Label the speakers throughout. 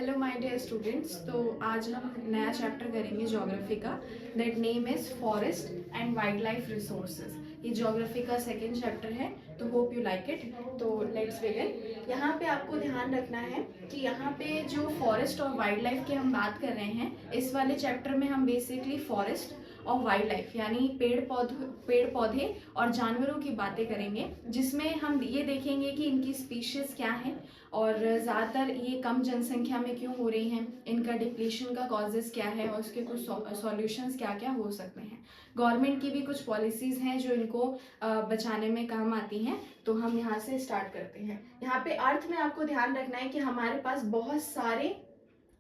Speaker 1: Hello my dear students. तो आज हम नया चैप्टर करेंगे ज्योग्राफी का। That name is forest and wild life resources. ये ज्योग्राफी का सेकेंड चैप्टर है, तो होप यू लाइक इट। तो लेट्स बिगिन। यहाँ पे आपको ध्यान रखना है कि यहाँ पे जो फॉरेस्ट और वाइल्ड लाइफ की हम बात कर रहे हैं, इस वाले चैप्टर में हम बेसिकली फॉरेस्ट और वाइल्ड लाइफ यानी पेड़ पौधे और जानवरों की बातें करेंगे, जिसमें हम ये देखेंगे कि इनकी स्पीशीज़ क्या हैं और ज़्यादातर ये कम जनसंख्या में क्यों हो रही हैं, इनका डिप्लीशन का कॉजेज़ क्या है और उसके कुछ सॉल्यूशंस क्या क्या हो सकते हैं। गवर्नमेंट की भी कुछ पॉलिसीज़ हैं जो इनको बचाने में काम आती हैं। तो हम यहाँ से स्टार्ट करते हैं। यहाँ पे अर्थ में आपको ध्यान रखना है कि हमारे पास बहुत सारे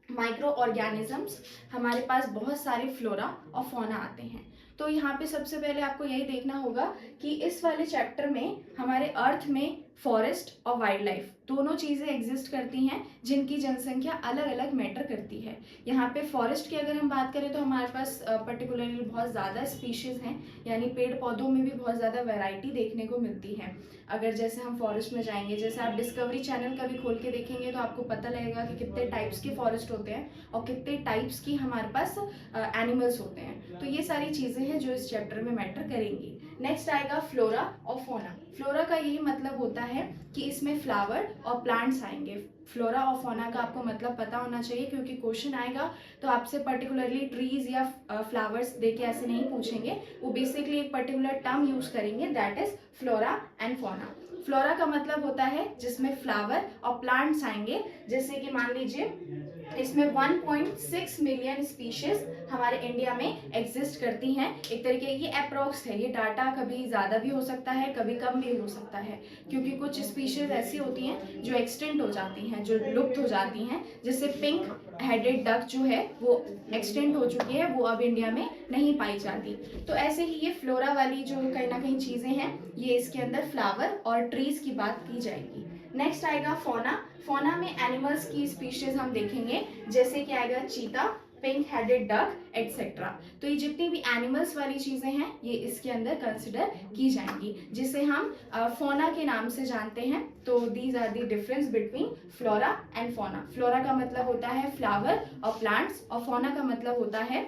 Speaker 1: माइक्रो ऑर्गेनिजम्स, हमारे पास बहुत सारे फ्लोरा और फौना आते हैं। तो यहाँ पे सबसे पहले आपको यही देखना होगा कि इस वाले चैप्टर में हमारे अर्थ में फॉरेस्ट और वाइल्ड लाइफ दोनों चीज़ें एग्जिस्ट करती हैं, जिनकी जनसंख्या अलग अलग मैटर करती है। यहाँ पे फॉरेस्ट की अगर हम बात करें तो हमारे पास पर्टिकुलरली बहुत ज़्यादा स्पीशीज़ हैं, यानी पेड़ पौधों में भी बहुत ज़्यादा वैरायटी देखने को मिलती है। अगर जैसे हम फॉरेस्ट में जाएंगे, जैसे आप डिस्कवरी चैनल का भी खोल के देखेंगे तो आपको पता लगेगा कि कितने टाइप्स के फॉरेस्ट होते हैं और कितने टाइप्स की हमारे पास एनिमल्स होते हैं। तो ये सारी चीज़ें हैं जो इस चैप्टर में मैटर करेंगी। नेक्स्ट आएगा फ्लोरा और फौना। फ्लोरा का यही मतलब होता है कि इसमें फ्लावर और प्लांट्स आएंगे। फ्लोरा और फौना का आपको मतलब पता होना चाहिए, क्योंकि क्वेश्चन आएगा तो आपसे पर्टिकुलरली ट्रीज या फ्लावर्स देके ऐसे नहीं पूछेंगे। वो बेसिकली एक पर्टिकुलर टर्म यूज करेंगे, that is flora and fauna. Flora का मतलब होता है जिसमें फ्लावर और प्लांट्स आएंगे। जैसे कि मान लीजिए इसमें 1.6 मिलियन स्पीशीज हमारे इंडिया में एग्जिस्ट करती हैं। एक तरीके ये अप्रोक्स है, ये डाटा कभी ज़्यादा भी हो सकता है, कभी कम भी हो सकता है, क्योंकि कुछ स्पीशीज ऐसी होती हैं जो एक्सटेंट हो जाती हैं, जो लुप्त हो जाती हैं। जैसे पिंक हेडेड डक जो है वो एक्सटेंट हो चुकी है, वो अब इंडिया में नहीं पाई जाती। तो ऐसे ही ये फ्लोरा वाली जो कहीं ना कहीं चीज़ें हैं, ये इसके अंदर फ्लावर और ट्रीज की बात की जाएगी। नेक्स्ट आएगा फौना। फौना में एनिमल्स की स्पीशीज हम देखेंगे, जैसे कि आएगा चीता, पिंक हेडेड डक एटसेट्रा। तो ये जितनी भी एनिमल्स वाली चीजें हैं ये इसके अंदर कंसिडर की जाएंगी, जिसे हम फौना के नाम से जानते हैं। तो these are the difference between flora and fauna. Flora का मतलब होता है फ्लावर और प्लांट्स, और फौना का मतलब होता है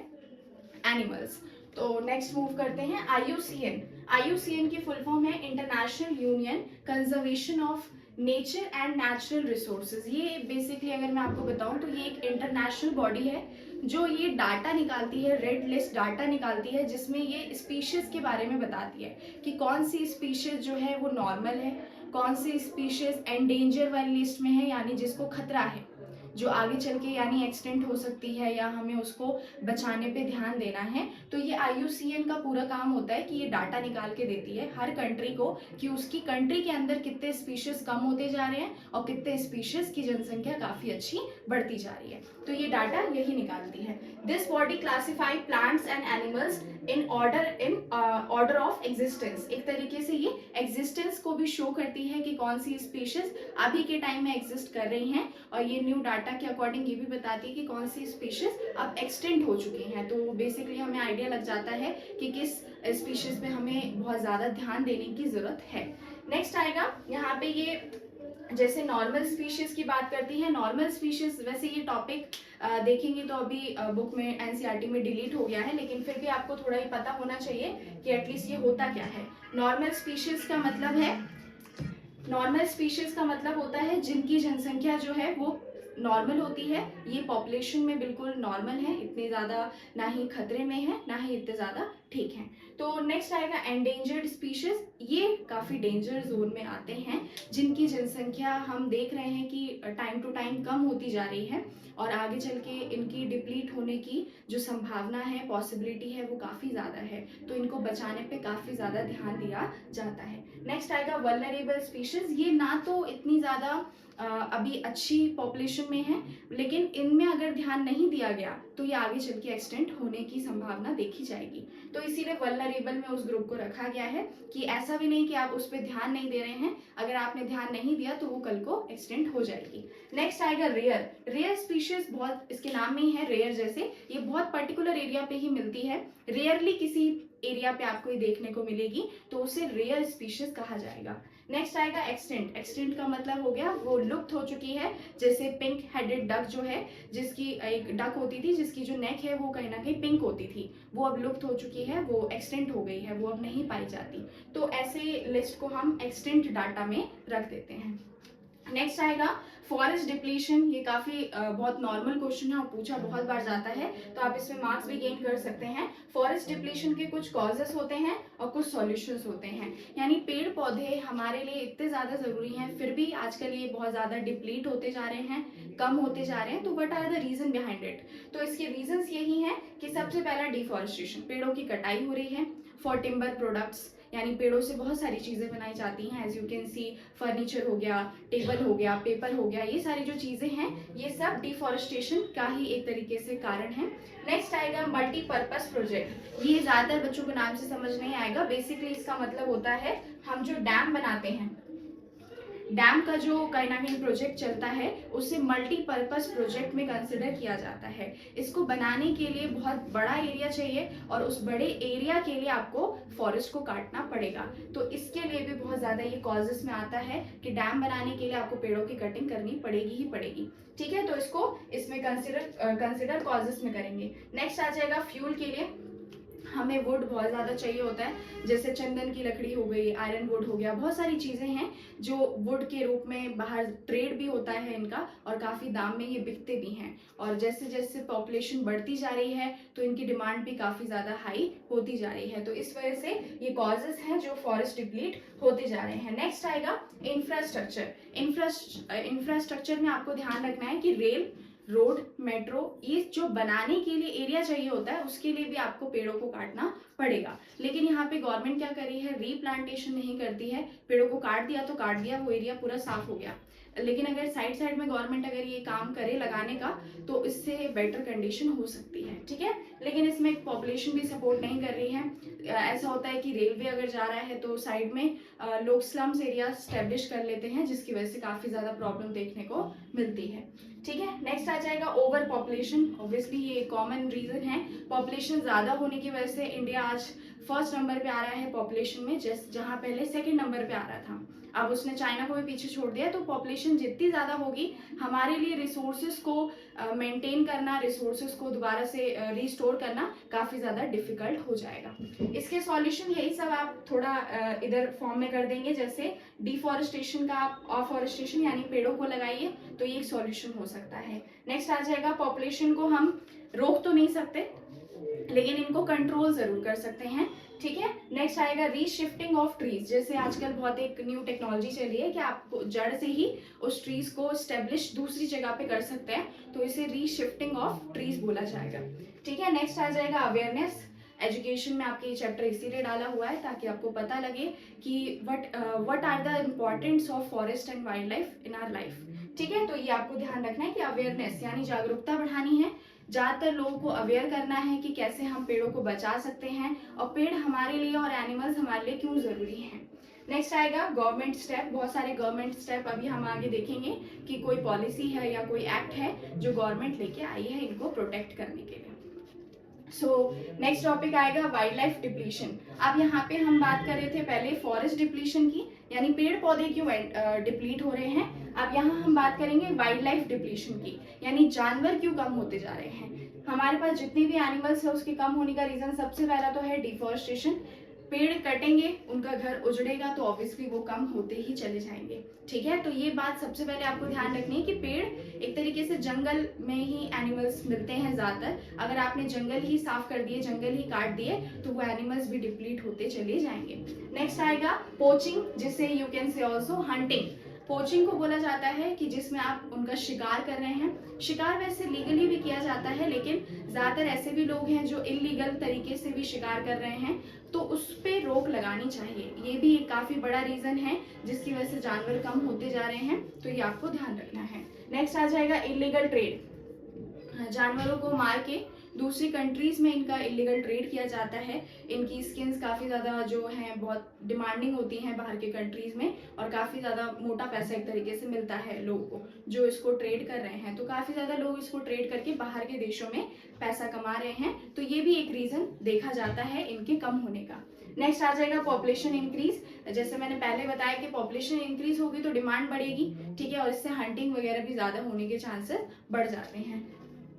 Speaker 1: एनिमल्स। तो नेक्स्ट मूव करते हैं IUCN। IUCN की फुल फॉर्म है international union conservation of nature and natural resources. ये बेसिकली अगर मैं आपको बताऊं तो ये एक इंटरनेशनल बॉडी है जो ये डाटा निकालती है, रेड लिस्ट डाटा निकालती है, जिसमें ये स्पीशीज के बारे में बताती है कि कौन सी स्पीशीज जो है वो नॉर्मल है, कौन सी स्पीशीज एंडेंजर वाली लिस्ट में है, यानी जिसको खतरा है, जो आगे चल के यानी एक्सटेंट हो सकती है या हमें उसको बचाने पे ध्यान देना है। तो ये IUCN का पूरा काम होता है कि ये डाटा निकाल के देती है हर कंट्री को कि उसकी कंट्री के अंदर कितने स्पीशीज कम होते जा रहे हैं और कितने स्पीशीज की जनसंख्या काफ़ी अच्छी बढ़ती जा रही है। तो ये डाटा यही निकालती है। This body classify plants and animals in order of existence. एक तरीके से ये एग्जिस्टेंस को भी शो करती है कि कौन सी स्पीशीज अभी के टाइम में एग्जिस्ट कर रही हैं, और ये न्यू डाटा के अकॉर्डिंग ये भी बताती है कि कौन सी स्पीशीज अब एक्सटेंट हो चुकी हैं। तो बेसिकली हमें आइडिया लग जाता है कि किस स्पीशीज पे हमें बहुत ज़्यादा ध्यान देने की ज़रूरत है। नेक्स्ट आएगा यहाँ पे ये जैसे नॉर्मल स्पीशीज की बात करती है। नॉर्मल स्पीशीज, वैसे ये टॉपिक देखेंगे तो अभी बुक में NCERT में डिलीट हो गया है, लेकिन फिर भी आपको थोड़ा ही पता होना चाहिए कि एटलीस्ट ये होता क्या है। नॉर्मल स्पीशीज का मतलब है, नॉर्मल स्पीशीज का मतलब होता है जिनकी जनसंख्या जो है वो नॉर्मल होती है। ये पॉपुलेशन में बिल्कुल नॉर्मल है, इतने ज़्यादा ना ही खतरे में है ना ही इतने ज़्यादा ठीक हैं। तो नेक्स्ट आएगा एंडेंजर्ड स्पीशीज। ये काफ़ी डेंजर जोन में आते हैं, जिनकी जनसंख्या हम देख रहे हैं कि टाइम टू टाइम कम होती जा रही है और आगे चल के इनकी डिप्लीट होने की जो संभावना है, पॉसिबिलिटी है, वो काफ़ी ज़्यादा है। तो इनको बचाने पे काफ़ी ज़्यादा ध्यान दिया जाता है। नेक्स्ट आएगा वल्नरेबल स्पीशीज। ये ना तो इतनी ज़्यादा अभी अच्छी पॉपुलेशन में है, लेकिन इनमें अगर ध्यान नहीं दिया गया तो ये आगे चल के एक्सटेंट होने की संभावना देखी जाएगी। तो इसीलिए वल्नरेबल में उस ग्रुप को रखा गया है कि ऐसा भी नहीं कि आप उस पर ध्यान नहीं दे रहे हैं, अगर आपने ध्यान नहीं दिया तो वो कल को एक्सटेंट हो जाएगी। नेक्स्ट आएगा रेयर। रेयर स्पीशीज, बहुत इसके नाम में ही है रेयर जैसे, ये बहुत पर्टिकुलर एरिया पे ही मिलती है, रेयरली किसी एरिया पे आपको ये देखने को मिलेगी, तो उसे रेयर स्पीशीज कहा जाएगा। नेक्स्ट आएगा एक्सटिंक्ट। एक्सटिंक्ट का मतलब हो गया वो लुप्त हो चुकी है, जैसे पिंक हेडेड डक जो है, जिसकी एक डक होती थी जिसकी जो नेक है वो कहीं ना कहीं पिंक होती थी, वो अब लुप्त हो चुकी है, वो एक्सटिंक्ट हो गई है, वो अब नहीं पाई जाती। तो ऐसे लिस्ट को हम एक्सटिंक्ट डाटा में रख देते हैं। नेक्स्ट आएगा फॉरेस्ट डिप्लीशन। ये काफी बहुत नॉर्मल क्वेश्चन है और पूछा बहुत बार जाता है, तो आप इसमें मार्क्स भी गेन कर सकते हैं। फॉरेस्ट डिप्लीशन के कुछ कॉजेस होते हैं और कुछ सॉल्यूशंस होते हैं। यानी पेड़ पौधे हमारे लिए इतने ज्यादा जरूरी हैं, फिर भी आजकल ये बहुत ज्यादा डिप्लीट होते जा रहे हैं, कम होते जा रहे हैं। तो what are the reason behind it? तो इसके रीजंस यही हैं कि सबसे पहला डिफॉरेस्टेशन, पेड़ों की कटाई हो रही है फॉर टिम्बर प्रोडक्ट्स, यानी पेड़ों से बहुत सारी चीजें बनाई जाती हैं। As you can see, furniture हो गया, टेबल हो गया, पेपर हो गया, ये सारी जो चीजें हैं ये सब डिफॉरेस्टेशन का ही एक तरीके से कारण है। नेक्स्ट आएगा मल्टीपर्पज प्रोजेक्ट। ये ज्यादातर बच्चों को नाम से समझ नहीं आएगा। बेसिकली इसका मतलब होता है हम जो डैम बनाते हैं, डैम का जो कहीं ना कहीं प्रोजेक्ट चलता है उसे मल्टीपर्पज प्रोजेक्ट में कंसिडर किया जाता है। इसको बनाने के लिए बहुत बड़ा एरिया चाहिए और उस बड़े एरिया के लिए आपको फॉरेस्ट को काटना पड़ेगा। तो इसके लिए भी बहुत ज्यादा ये कॉजेस में आता है कि डैम बनाने के लिए आपको पेड़ों की कटिंग करनी पड़ेगी ही पड़ेगी। ठीक है, तो इसको इसमें कंसिडर कॉजेस में करेंगे। नेक्स्ट आ जाएगा फ्यूल के लिए। हमें वुड बहुत ज़्यादा चाहिए होता है, जैसे चंदन की लकड़ी हो गई, आयरन वुड हो गया, बहुत सारी चीज़ें हैं जो वुड के रूप में बाहर ट्रेड भी होता है इनका और काफ़ी दाम में ये बिकते भी हैं। और जैसे जैसे पॉपुलेशन बढ़ती जा रही है तो इनकी डिमांड भी काफ़ी ज़्यादा हाई होती जा रही है। तो इस वजह से ये कॉजेज हैं जो फॉरेस्ट डिप्लीट होते जा रहे हैं। नेक्स्ट आएगा इंफ्रास्ट्रक्चर। इंफ्रास्ट्रक्चर में आपको ध्यान रखना है कि रेल, रोड, मेट्रो, ये जो बनाने के लिए एरिया चाहिए होता है उसके लिए भी आपको पेड़ों को काटना पड़ेगा। लेकिन यहाँ पे गवर्नमेंट क्या कर रही है, रीप्लांटेशन नहीं करती है। पेड़ों को काट दिया तो काट दिया, वो एरिया पूरा साफ हो गया। लेकिन अगर साइड साइड में गवर्नमेंट अगर ये काम करे लगाने का तो इससे बेटर कंडीशन हो सकती है। ठीक है, लेकिन इसमें पॉपुलेशन भी सपोर्ट नहीं कर रही है। ऐसा होता है कि रेलवे अगर जा रहा है तो साइड में लोग स्लम्स एरिया स्टैब्लिश कर लेते हैं, जिसकी वजह से काफी ज्यादा प्रॉब्लम देखने को मिलती है। ठीक है, नेक्स्ट आ जाएगा ओवर पॉपुलेशन। ऑब्वियसली ये कॉमन रीजन है, पॉपुलेशन ज्यादा होने की वजह से इंडिया आज फर्स्ट नंबर पे आ रहा है पॉपुलेशन में, जहां पहले सेकंड नंबर पे आ रहा था। अब उसने चाइना को भी पीछे छोड़ दिया। तो पॉपुलेशन जितनी ज्यादा होगी हमारे लिए रिसोर्सेज को मेंटेन करना, रिसोर्सेज को दोबारा से रिस्टोर करना काफी ज्यादा डिफिकल्ट हो जाएगा। इसके सॉल्यूशन यही सब आप थोड़ा इधर फॉर्म में कर देंगे, जैसे डिफॉरेस्टेशन का आप ऑफॉरेस्टेशन यानी पेड़ों को लगाइए, तो ये एक सॉल्यूशन हो सकता है। नेक्स्ट आ जाएगा पॉपुलेशन को हम रोक तो नहीं सकते लेकिन इनको कंट्रोल जरूर कर सकते हैं। ठीक है, नेक्स्ट आएगा रीशिफ्टिंग ऑफ ट्रीज। जैसे आजकल बहुत एक न्यू टेक्नोलॉजी चली है कि आप जड़ से ही उस ट्रीज को स्टेब्लिश दूसरी जगह पे कर सकते हैं, तो इसे रीशिफ्टिंग ऑफ ट्रीज बोला जाएगा। ठीक है, नेक्स्ट आ जाएगा अवेयरनेस। एजुकेशन में आपके ये चैप्टर इसीलिए डाला हुआ है ताकि आपको पता लगे कि what are the importance of forest and wildlife in our life. ठीक है, तो ये आपको ध्यान रखना है कि अवेयरनेस यानी जागरूकता बढ़ानी है, ज्यादातर लोगों को अवेयर करना है कि कैसे हम पेड़ों को बचा सकते हैं और पेड़ हमारे लिए और एनिमल्स हमारे लिए क्यों जरूरी हैं। नेक्स्ट आएगा गवर्नमेंट स्टेप। बहुत सारे गवर्नमेंट स्टेप अभी हम आगे देखेंगे कि कोई पॉलिसी है या कोई एक्ट है जो गवर्नमेंट लेके आई है इनको प्रोटेक्ट करने के लिए। सो नेक्स्ट टॉपिक आएगा वाइल्ड लाइफ डिप्लीशन। अब यहाँ पे हम बात कर रहे थे पहले फॉरेस्ट डिप्लीशन की, यानी पेड़ पौधे क्यों डिप्लीट हो रहे हैं। अब यहाँ हम बात करेंगे वाइल्ड लाइफ डिप्लीशन की, यानी जानवर क्यों कम होते जा रहे हैं। हमारे पास जितने भी एनिमल्स है उसके कम होने का रीजन सबसे पहला तो है डिफॉरेस्टेशन। पेड़ कटेंगे, उनका घर उजड़ेगा तो ऑब्वियसली वो कम होते ही चले जाएंगे। ठीक है, तो ये बात सबसे पहले आपको ध्यान रखनी है कि पेड़ एक तरीके से जंगल में ही एनिमल्स मिलते हैं ज्यादातर। अगर आपने जंगल ही साफ कर दिए, जंगल ही काट दिए तो वो एनिमल्स भी डिप्लीट होते चले जाएंगे। नेक्स्ट आएगा पोचिंग, जिसे you can say also hunting. Poaching को बोला जाता है कि जिसमें आप उनका शिकार कर रहे हैं। शिकार वैसे लीगली भी किया जाता है, लेकिन ज्यादातर ऐसे भी लोग हैं जो इलीगल तरीके से भी शिकार कर रहे हैं, तो उस पे रोक लगानी चाहिए। ये भी एक काफी बड़ा रीजन है जिसकी वजह से जानवर कम होते जा रहे हैं, तो ये आपको ध्यान रखना है। नेक्स्ट आ जाएगा इलीगल ट्रेड। जानवरों को मार के दूसरी कंट्रीज में इनका इलीगल ट्रेड किया जाता है। इनकी स्किन्स काफ़ी ज़्यादा जो हैं बहुत डिमांडिंग होती हैं बाहर के कंट्रीज में, और काफ़ी ज़्यादा मोटा पैसा एक तरीके से मिलता है लोगों को जो इसको ट्रेड कर रहे हैं। तो काफ़ी ज़्यादा लोग इसको ट्रेड करके बाहर के देशों में पैसा कमा रहे हैं, तो ये भी एक रीज़न देखा जाता है इनके कम होने का। नेक्स्ट आ जाएगा पॉपुलेशन इंक्रीज। जैसे मैंने पहले बताया कि पॉपुलेशन इंक्रीज होगी तो डिमांड बढ़ेगी, ठीक है, और इससे हंटिंग वगैरह भी ज्यादा होने के चांसेस बढ़ जाते हैं।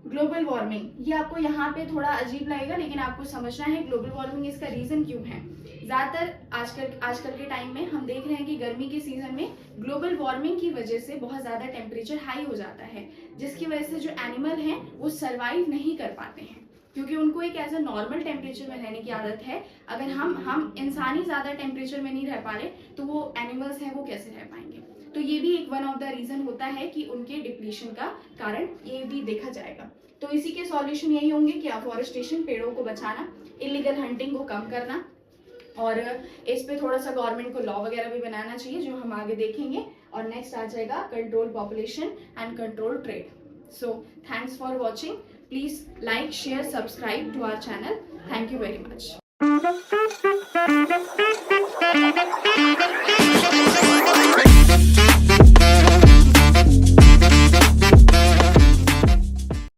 Speaker 1: ग्लोबल वार्मिंग, ये आपको यहाँ पे थोड़ा अजीब लगेगा लेकिन आपको समझना है ग्लोबल वार्मिंग इसका रीजन क्यों है। ज्यादातर आजकल के टाइम में हम देख रहे हैं कि गर्मी के सीजन में ग्लोबल वार्मिंग की वजह से बहुत ज्यादा टेम्परेचर हाई हो जाता है, जिसकी वजह से जो एनिमल हैं वो सर्वाइव नहीं कर पाते हैं, क्योंकि उनको एक एज अ नॉर्मल टेम्परेचर में रहने की आदत है। अगर हम इंसान ही ज्यादा टेम्परेचर में नहीं रह पा रहे तो वो एनिमल्स हैं वो कैसे रह पाएंगे। तो ये भी एक वन ऑफ द रीजन होता है कि उनके डिप्लीशन का कारण ये भी देखा जाएगा। तो इसी के सॉल्यूशन यही होंगे कि अफॉरेस्टेशन, पेड़ों को बचाना, इलीगल हंटिंग को कम करना, और इस पे थोड़ा सा गवर्नमेंट को लॉ वगैरह भी बनाना चाहिए जो हम आगे देखेंगे। और नेक्स्ट आ जाएगा control population and control trade. So thanks for watching, please like, share, subscribe to our channel. Thank you very much.